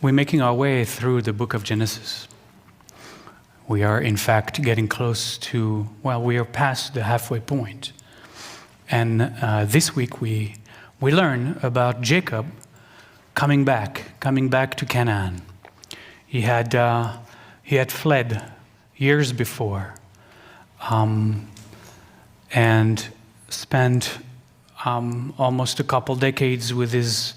We're making our way through the book of Genesis. We are, in fact, getting close to, we are past the halfway point. And this week we learn about Jacob coming back to Canaan. He had fled years before and spent almost a couple decades with his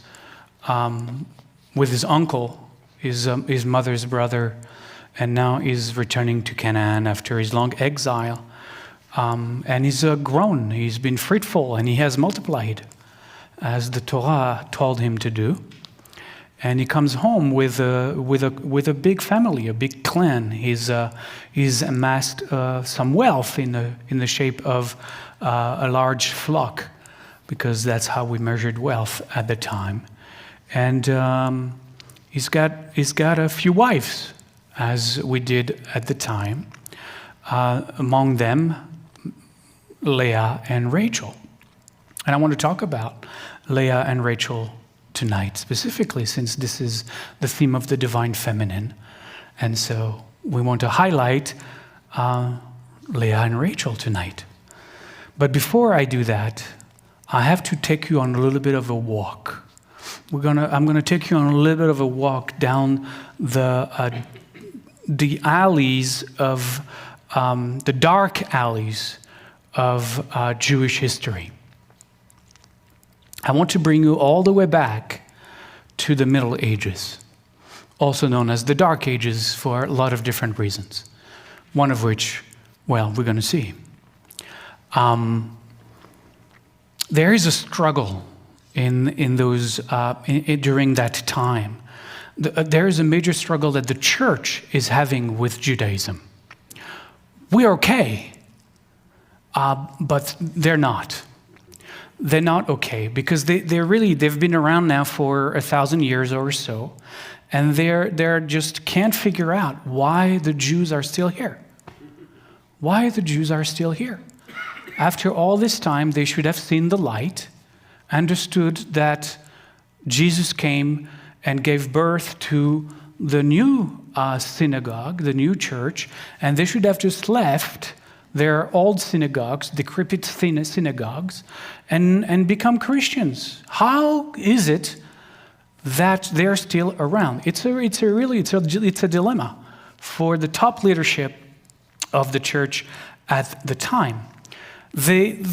uncle, his mother's brother, and now he's returning to Canaan after his long exile. And he's grown, he's been fruitful, and he has multiplied, as the Torah told him to do. And he comes home with a big family, a big clan. He's amassed some wealth in the shape of a large flock, because that's how we measured wealth at the time. And he's got a few wives, as we did at the time. Among them, Leah and Rachel. And I want to talk about Leah and Rachel tonight, specifically since this is the theme of the divine feminine. And so we want to highlight Leah and Rachel tonight. But before I do that, I have to take you on a little bit of a walk. I'm going to take you on a little bit of a walk down the alleys of the dark alleys of Jewish history. I want to bring you all the way back to the Middle Ages, also known as the Dark Ages for a lot of different reasons, one of which, we're going to see. There is a struggle in those during that time. There is a major struggle that the church is having with Judaism. We're okay, but they're not. They're not okay because they've been around now for 1,000 years or so, and they're just can't figure out why the Jews are still here. Why the Jews are still here? After all this time, they should have seen the light, understood that Jesus came and gave birth to the new synagogue, the new church, and they should have just left their old synagogues, decrepit synagogues, and become Christians. How is it that they're still around? It's a dilemma for the top leadership of the church at the time. They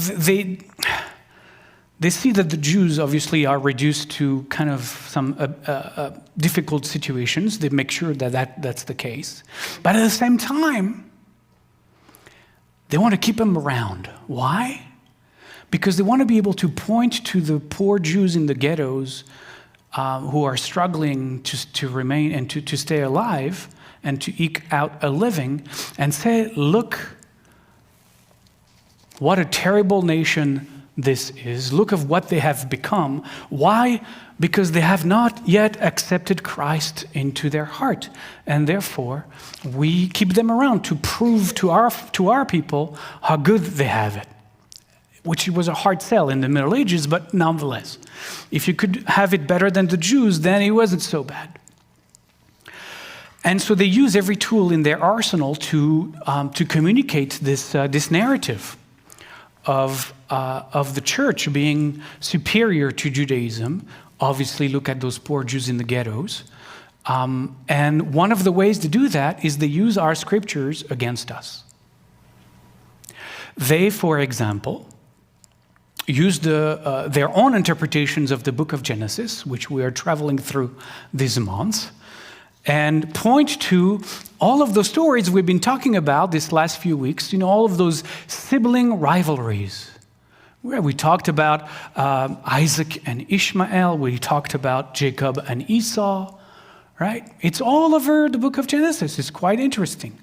see that the Jews obviously are reduced to kind of some difficult situations. They make sure that's the case. But at the same time, they want to keep them around. Why? Because they want to be able to point to the poor Jews in the ghettos who are struggling to remain and to stay alive and to eke out a living and say, look, what a terrible nation this is. Look of what they have become. Why? Because they have not yet accepted Christ into their heart. And therefore, we keep them around to prove to our people how good they have it. Which was a hard sell in the Middle Ages, but nonetheless. If you could have it better than the Jews, then it wasn't so bad. And so they use every tool in their arsenal to communicate this narrative of the church being superior to Judaism. Obviously, look at those poor Jews in the ghettos. And one of the ways to do that is they use our scriptures against us. They, for example, use their own interpretations of the book of Genesis, which we are traveling through this month, and point to all of those stories we've been talking about this last few weeks, all of those sibling rivalries. Where we talked about Isaac and Ishmael, we talked about Jacob and Esau, right? It's all over the book of Genesis. It's quite interesting.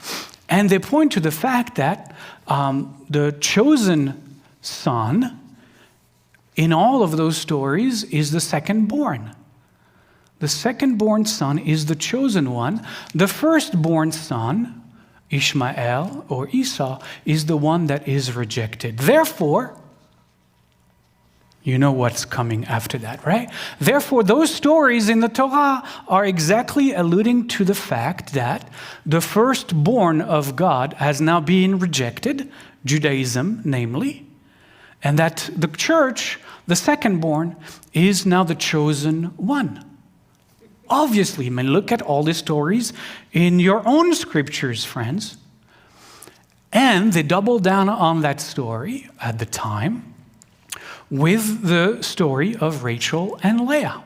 And they point to the fact that the chosen son in all of those stories is the second-born. The second-born son is the chosen one. The first-born son, Ishmael or Esau, is the one that is rejected. Therefore, You know what's coming after that, right? Therefore, those stories in the Torah are exactly alluding to the fact that the firstborn of God has now been rejected, Judaism namely, and that the church, the secondborn, is now the chosen one. Obviously, I mean, look at all the stories in your own scriptures, friends. And they double down on that story at the time with the story of Rachel and Leah.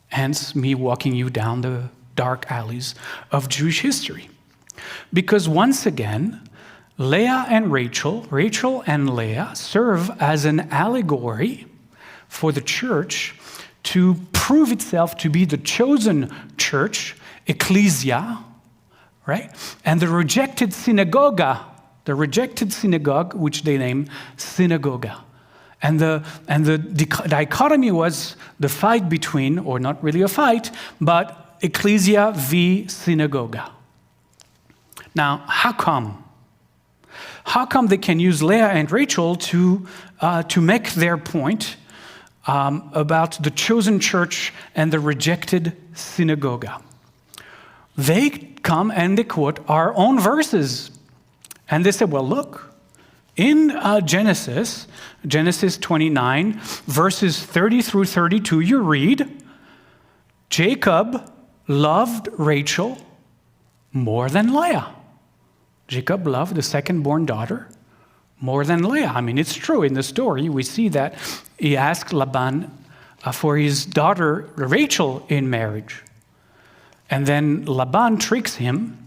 Hence, me walking you down the dark alleys of Jewish history. Because once again, Leah and Rachel and Leah serve as an allegory for the church to prove itself to be the chosen church, ecclesia, right? And the rejected synagogue, which they name synagoga. And the dichotomy was the fight between, or not really a fight, but ecclesia v. synagoga. Now, how come? How come they can use Leah and Rachel to make their point about the chosen church and the rejected synagogue? They come and they quote our own verses. And they say, well, look, in Genesis 29, verses 30 through 32, you read, Jacob loved Rachel more than Leah. Jacob loved the second-born daughter more than Leah. I mean, it's true. In the story, we see that he asked Laban for his daughter Rachel in marriage. And then Laban tricks him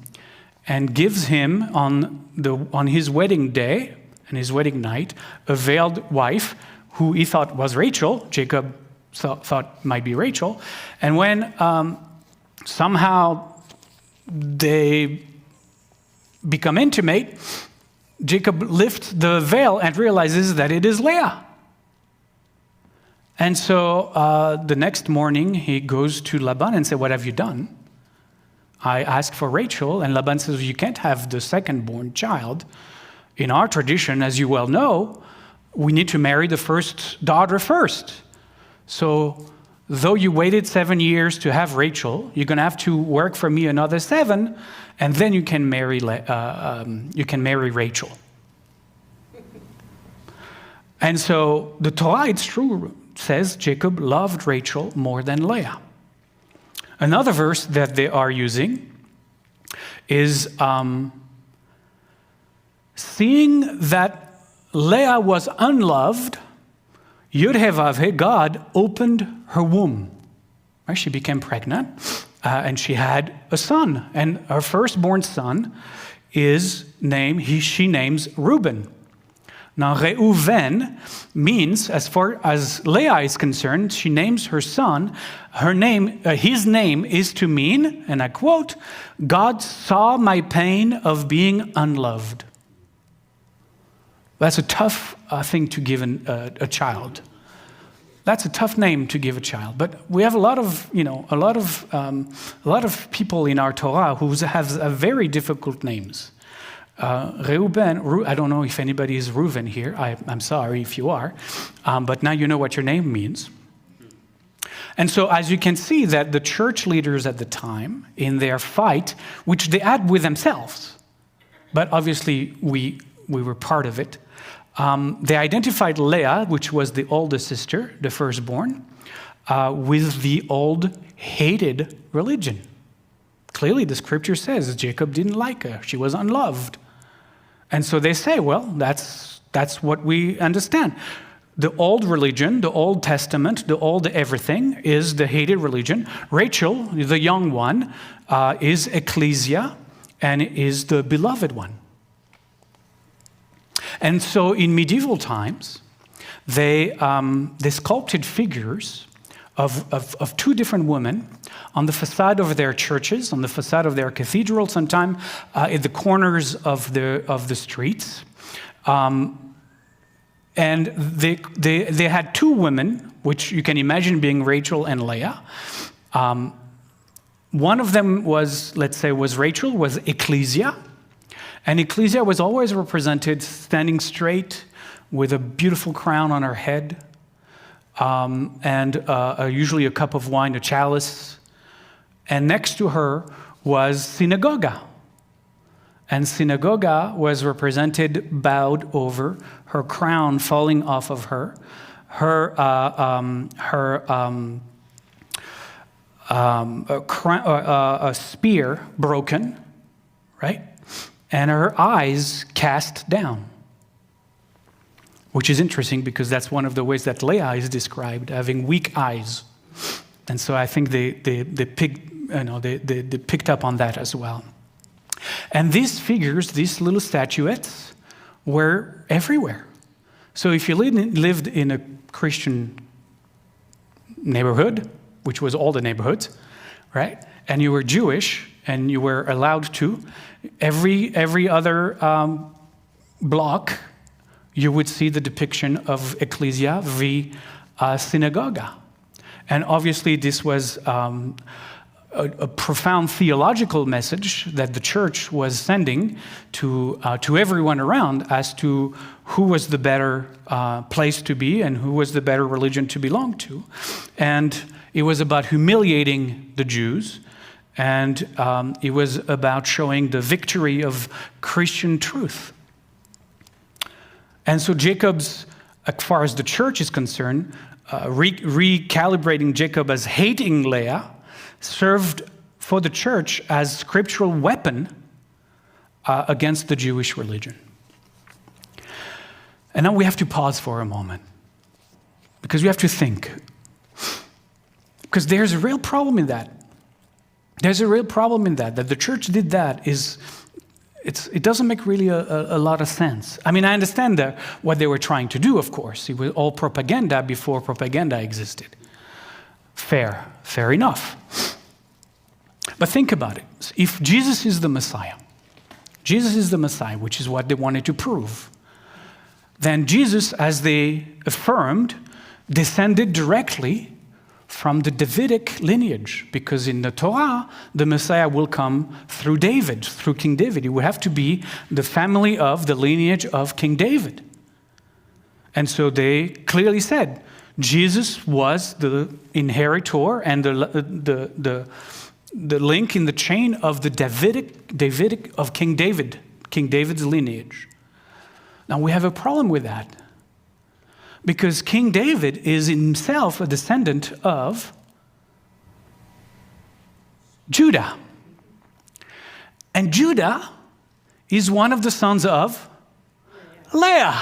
and gives him on his wedding day and his wedding night a veiled wife who he thought was Rachel. Jacob thought might be Rachel. And when somehow they become intimate, Jacob lifts the veil and realizes that it is Leah. And so the next morning he goes to Laban and says, what have you done? I asked for Rachel, and Laban says, you can't have the second-born child. In our tradition, as you well know, we need to marry the first daughter first. So though you waited 7 years to have Rachel, you're going to have to work for me another 7, and then you can marry Rachel. And so the Torah, it's true, says Jacob loved Rachel more than Leah. Another verse that they are using is seeing that Leah was unloved, Yud-Heh-Vav-Heh, God opened her womb. Right? She became pregnant, and she had a son. And her firstborn son she names Reuben. Now, Reuven means, as far as Leah is concerned, she names her son. His name is to mean, and I quote, God saw my pain of being unloved. That's a tough thing to give a child. That's a tough name to give a child. But we have a lot of people in our Torah who have very difficult names. Reuben, I don't know if anybody is Reuven here. I'm sorry if you are, but now you know what your name means. And so, as you can see, that the church leaders at the time, in their fight, which they had with themselves, but obviously we were part of it, they identified Leah, which was the oldest sister, the firstborn, with the old hated religion. Clearly, the scripture says Jacob didn't like her. She was unloved. And so they say, well, that's what we understand. The old religion, the Old Testament, the old everything is the hated religion. Rachel, the young one, is ecclesia and is the beloved one. And so in medieval times, they sculpted figures of two different women on the facade of their churches, on the facade of their cathedrals, sometimes at the corners of the streets. And they had two women, which you can imagine being Rachel and Leah. One of them was Rachel, was ecclesia. And ecclesia was always represented standing straight with a beautiful crown on her head, and usually a cup of wine, a chalice. And next to her was synagoga. And synagoga was represented bowed over, her crown falling off of her, a spear broken, right? And her eyes cast down, which is interesting because that's one of the ways that Leah is described, having weak eyes. And so I think they picked up on that as well. And these figures, these little statuettes, were everywhere. So if you lived in a Christian neighborhood, which was all the neighborhoods, right? And you were Jewish, and you were allowed to, every other block, you would see the depiction of ecclesia v. synagoga. And obviously this was a profound theological message that the church was sending to everyone around as to who was the better place to be and who was the better religion to belong to. And it was about humiliating the Jews, and it was about showing the victory of Christian truth. And so Jacob's, as far as the church is concerned, recalibrating Jacob as hating Leah served for the church as scriptural weapon against the Jewish religion. And now we have to pause for a moment, because we have to think. Because there's a real problem in that. There's a real problem in that the church did that it doesn't make really a lot of sense. I mean, I understand what they were trying to do, of course. It was all propaganda before propaganda existed. Fair enough. But think about it. If Jesus is the Messiah, which is what they wanted to prove, then Jesus, as they affirmed, descended directly from the Davidic lineage, because in the Torah, the Messiah will come through David, through King David. It would have to be the family of, the lineage of King David. And so they clearly said, Jesus was the inheritor and the link in the chain of the Davidic of King David, King David's lineage. Now we have a problem with that, because King David is himself a descendant of Judah. And Judah is one of the sons of Leah.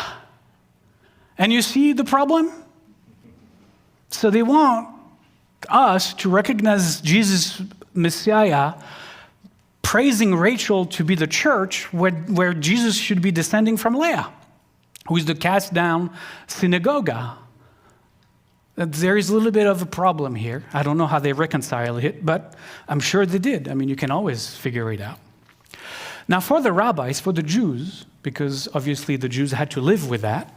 And you see the problem? So they want us to recognize Jesus, Messiah, praising Rachel to be the church where Jesus should be descending from Leah, who is the cast down synagoga. There is a little bit of a problem here. I don't know how they reconcile it, but I'm sure they did. I mean, you can always figure it out. Now, for the rabbis, for the Jews, because obviously the Jews had to live with that,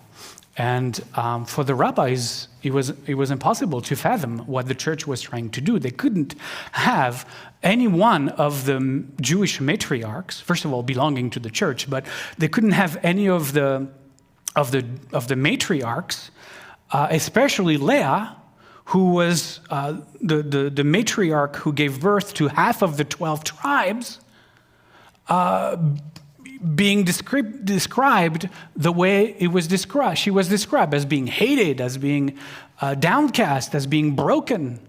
and for the rabbis, it was impossible to fathom what the church was trying to do. They couldn't have any one of the Jewish matriarchs, first of all, belonging to the church, but they couldn't have any of the matriarchs, especially Leah, who was the matriarch who gave birth to half of the 12 tribes, being described the way it was described. She was described as being hated, as being downcast, as being broken.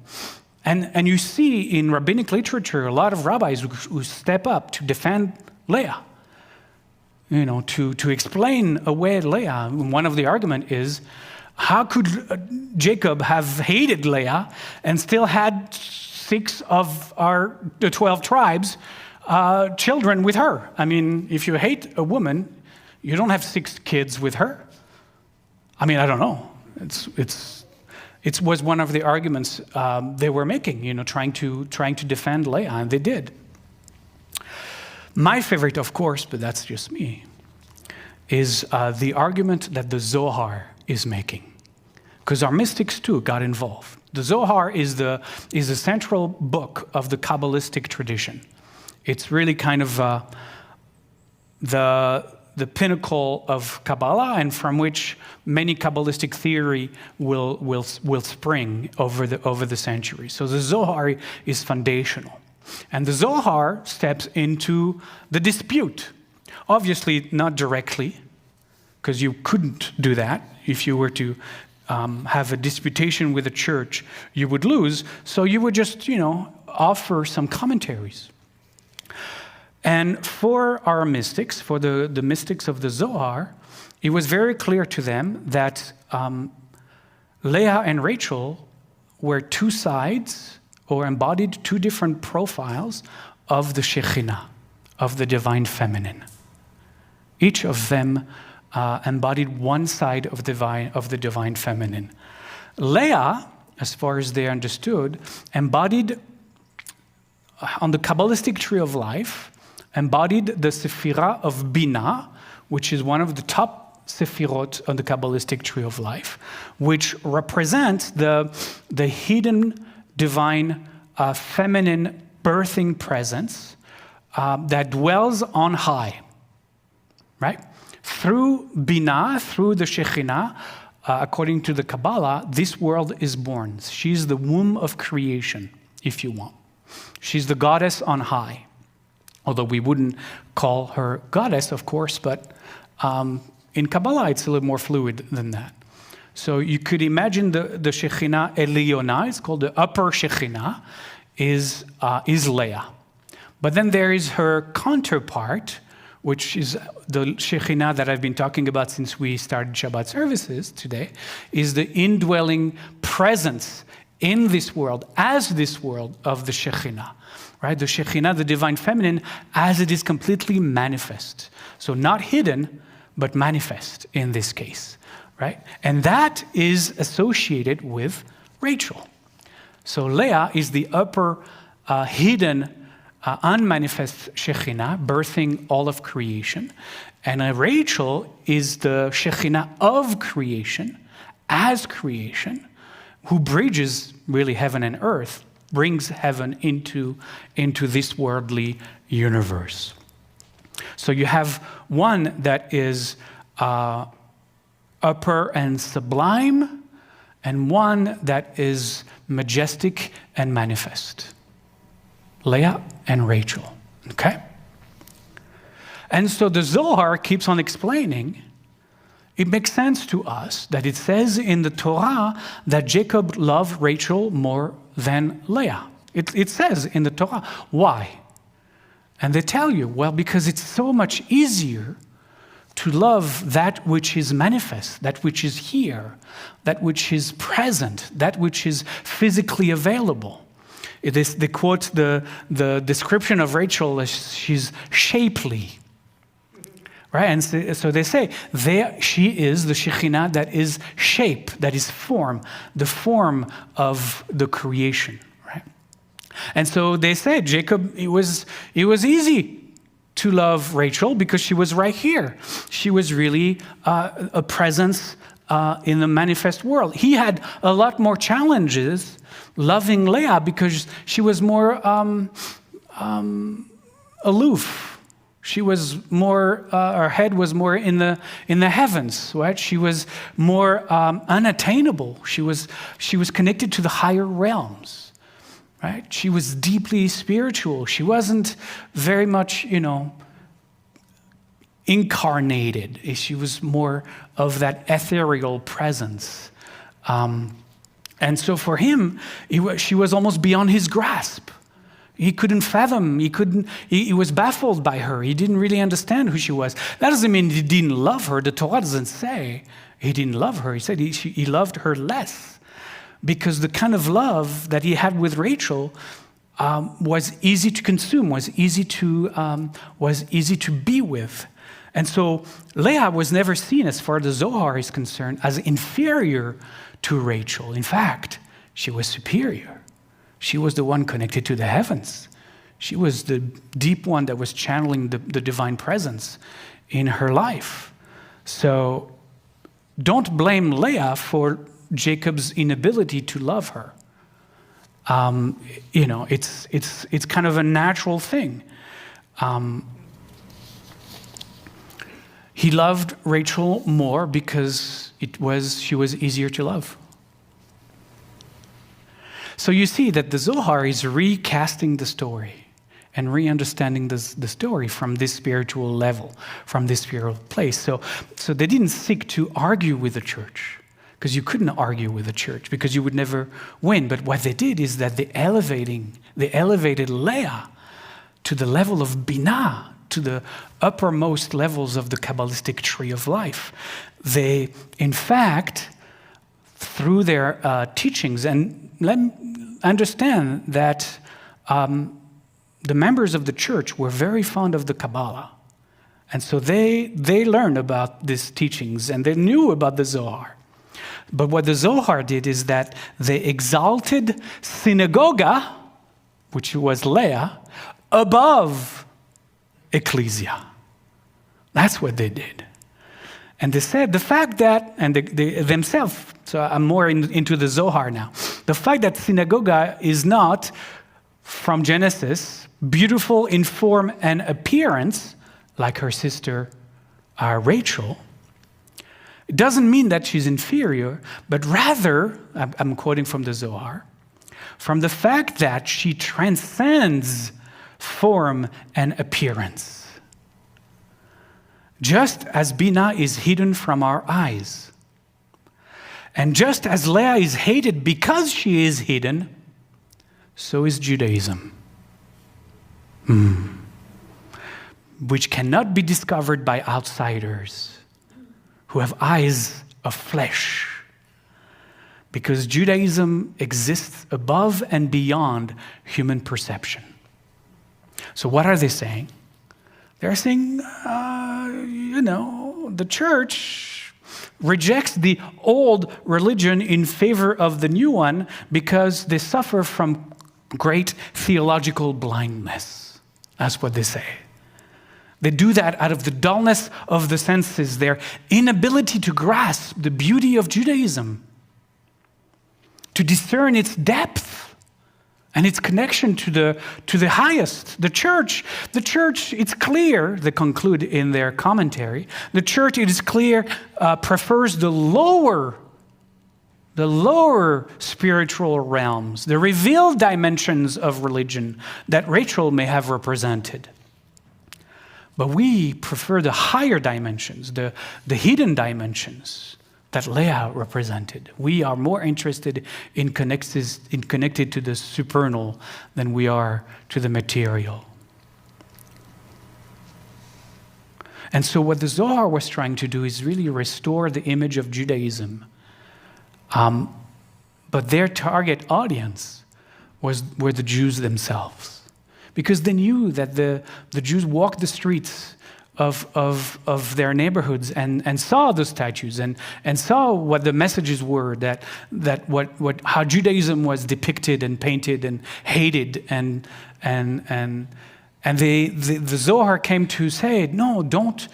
And you see in rabbinic literature a lot of rabbis who step up to defend Leah, to explain away Leah. One of the arguments is, how could Jacob have hated Leah and still had 6 of the 12 tribes children with her? I mean, if you hate a woman, you don't have 6 kids with her. I mean, I don't know. It was one of the arguments they were making, trying to defend Leah, and they did. My favorite, of course, but that's just me, is the argument that the Zohar is making, because our mystics too got involved. The Zohar is the central book of the Kabbalistic tradition. It's really kind of the the pinnacle of Kabbalah, and from which many Kabbalistic theory will spring over the centuries. So the Zohar is foundational. And the Zohar steps into the dispute. Obviously, not directly, because you couldn't do that. If you were to have a disputation with a church, you would lose. So you would just, offer some commentaries. And for our mystics, for the mystics of the Zohar, it was very clear to them that Leah and Rachel were two sides, or embodied two different profiles of the Shekhinah, of the divine feminine. Each of them embodied one side of the divine feminine. Leah, as far as they understood, embodied, on the Kabbalistic tree of life, embodied the Sephirah of Binah, which is one of the top Sephirot on the Kabbalistic tree of life, which represents the hidden divine feminine birthing presence that dwells on high, right? Through Binah, through the Shekhinah, according to the Kabbalah, this world is born. She's the womb of creation, if you want. She's the goddess on high. Although we wouldn't call her goddess, of course, but in Kabbalah it's a little more fluid than that. So you could imagine the Shekhinah Eliona, it's called the upper Shekhinah, is Leah. But then there is her counterpart, which is the Shekhinah that I've been talking about since we started Shabbat services today, is the indwelling presence in this world, as this world of the Shekhinah, right? The Shekhinah, the divine feminine, as it is completely manifest. So not hidden, but manifest in this case, right? And that is associated with Rachel. So Leah is the upper hidden, unmanifest Shekhinah, birthing all of creation. And Rachel is the Shekhinah of creation, as creation, who bridges really heaven and earth, brings heaven into this worldly universe. So you have one that is upper and sublime, and one that is majestic and manifest. Leah and Rachel, okay? And so the Zohar keeps on explaining, it makes sense to us that it says in the Torah that Jacob loved Rachel more than Leah. It says in the Torah. Why? And they tell you, well, because it's so much easier to love that which is manifest, that which is here, that which is present, that which is physically available. They quote the description of Rachel as she's shapely. Right? And so they say, she is the Shekhinah that is shape, that is form, the form of the creation. Right? And so they say, Jacob, it was easy to love Rachel because she was right here. She was really a presence in the manifest world. He had a lot more challenges loving Leah because she was more aloof. She was more, her head was more in the heavens, right? She was more unattainable. She was connected to the higher realms, right? She was deeply spiritual. She wasn't very much, incarnated. She was more of that ethereal presence. And so for him, she was almost beyond his grasp. He couldn't fathom, he was baffled by her. He didn't really understand who she was. That doesn't mean he didn't love her. The Torah doesn't say he didn't love her. He said he loved her less because the kind of love that he had with Rachel was easy to consume, was easy to be with. And so Leah was never seen, as far as the Zohar is concerned, as inferior to Rachel. In fact, she was superior. She was the one connected to the heavens. She was the deep one that was channeling the divine presence in her life. So don't blame Leah for Jacob's inability to love her. It's kind of a natural thing. He loved Rachel more because she was easier to love. So you see that the Zohar is recasting the story and re-understanding the story from this spiritual level, from this spiritual place. So they didn't seek to argue with the church, because you couldn't argue with the church, because you would never win. But what they did is that they elevated Leah to the level of Binah, to the uppermost levels of the Kabbalistic tree of life. They, in fact, through their teachings, and let me understand that the members of the church were very fond of the Kabbalah. And so they learned about these teachings, and they knew about the Zohar. But what the Zohar did is that they exalted synagoga, which was Leah, above ecclesia. That's what they did. And they said the fact that, and they themselves, so I'm more into the Zohar now, the fact that synagoga is not, from Genesis, beautiful in form and appearance, like her sister Rachel, it doesn't mean that she's inferior, but rather, I'm quoting from the Zohar, from the fact that she transcends form and appearance. Just as Binah is hidden from our eyes, and just as Leah is hated because she is hidden, so is Judaism, which cannot be discovered by outsiders who have eyes of flesh, because Judaism exists above and beyond human perception. So what are they saying? They're saying, the church rejects the old religion in favor of the new one because they suffer from great theological blindness. That's what they say. They do that out of the dullness of the senses, their inability to grasp the beauty of Judaism, to discern its depth and its connection to the highest. The church, it's clear, they conclude in their commentary, the church, it is clear, prefers the lower spiritual realms, the revealed dimensions of religion that Rachel may have represented. But we prefer the higher dimensions, the hidden dimensions that Leah represented. We are more interested in connected to the supernal than we are to the material. And so what the Zohar was trying to do is really restore the image of Judaism. But their target audience were the Jews themselves, because they knew that the Jews walked the streets of their neighborhoods and saw the statues and saw what the messages were, how Judaism was depicted and painted and hated, and the Zohar came to say, no, don't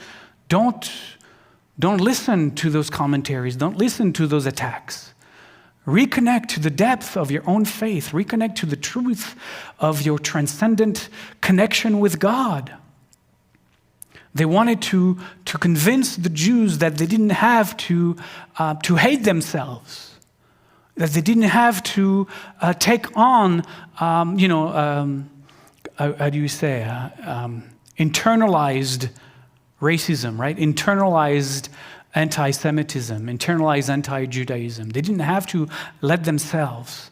listen to those commentaries, don't listen to those attacks. Reconnect to the depth of your own faith. Reconnect to the truth of your transcendent connection with God. They wanted to convince the Jews that they didn't have to hate themselves, that they didn't have to take on, how do you say, internalized racism, right? Internalized anti-Semitism, internalized anti-Judaism. They didn't have to let themselves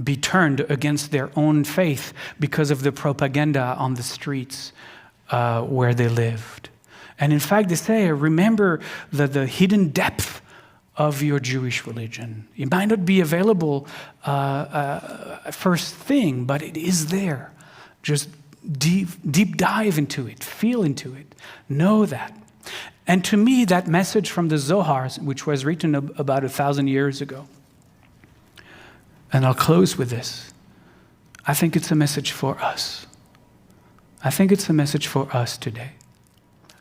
be turned against their own faith because of the propaganda on the streets where they lived. And in fact, they say, remember the hidden depth of your Jewish religion. It might not be available first thing, but it is there. Just deep dive into it, feel into it, know that. And to me, that message from the Zohar, which was written about 1,000 years ago, and I'll close with this, I think it's a message for us. I think it's a message for us today.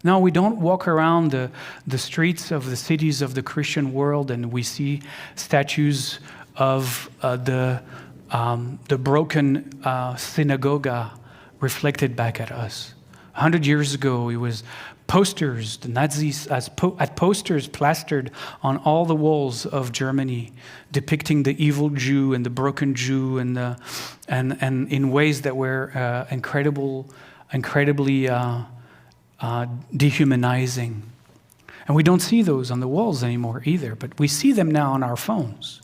Now, we don't walk around the streets of the cities of the Christian world and we see statues of the broken synagogue reflected back at us. 100 years ago, it was posters. The Nazis had posters plastered on all the walls of Germany, depicting the evil Jew and the broken Jew, and in ways that were incredibly dehumanizing. And we don't see those on the walls anymore either, but we see them now on our phones.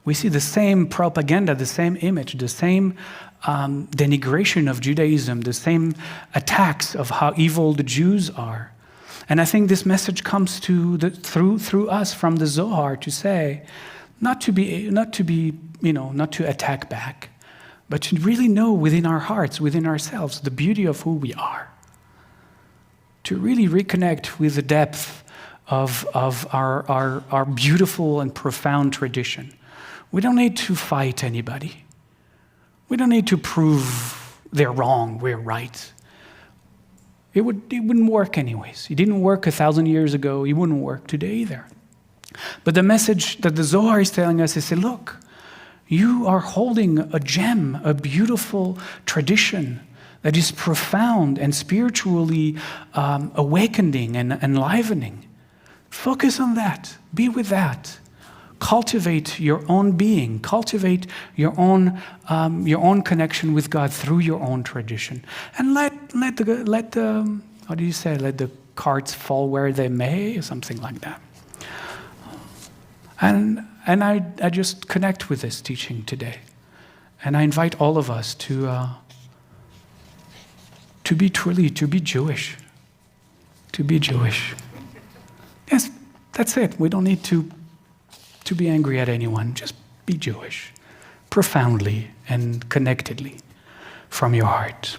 We see the same propaganda, the same image, the same denigration of Judaism, the same attacks of how evil the Jews are. And I think this message comes through us from the Zohar to say, not to attack back, but to really know within our hearts, within ourselves, the beauty of who we are. To really reconnect with the depth of our beautiful and profound tradition. We don't need to fight anybody. We don't need to prove they're wrong, we're right. It wouldn't work anyways. It didn't work 1,000 years ago. It wouldn't work today either. But the message that the Zohar is telling us is, look, you are holding a gem, a beautiful tradition that is profound and spiritually awakening and enlivening. Focus on that. Be with that. Cultivate your own being. Cultivate your own connection with God through your own tradition. And let the how do you say? Let the cards fall where they may, or something like that. And I just connect with this teaching today, and I invite all of us to be Jewish. To be Jewish. Yes, that's it. We don't need to be angry at anyone. Just be Jewish, profoundly and connectedly from your heart.